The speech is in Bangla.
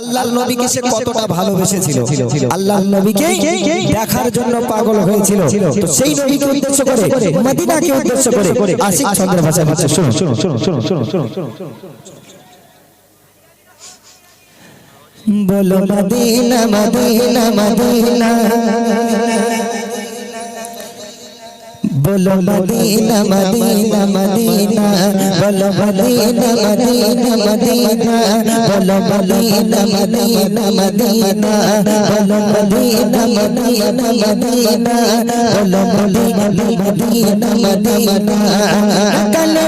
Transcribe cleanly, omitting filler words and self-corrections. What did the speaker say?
আল্লাহর নবীকে সে কতটা ভালোবেসেছিল, আল্লাহর নবীকে দেখার জন্য পাগল হয়েছিল। তো সেই নবীকে উদ্দেশ্য করে, মদিনাকে উদ্দেশ্য করে আশিক ছন্দের ভাষায় বলছে, শুনুন শুনুন শুনুন শুনুন শুনুন শুনুন শুনুন। বলো মদিনা মদিনা মদিনা, বলো মদিনা মদিনা মদিনা, বলো মদিনা মদিনা মদিনা, বলো মদিনা মদিনা মদিনা, বলো মদিনা মদিনা মদিনা, বলো মদিনা মদিনা মদিনা। কালে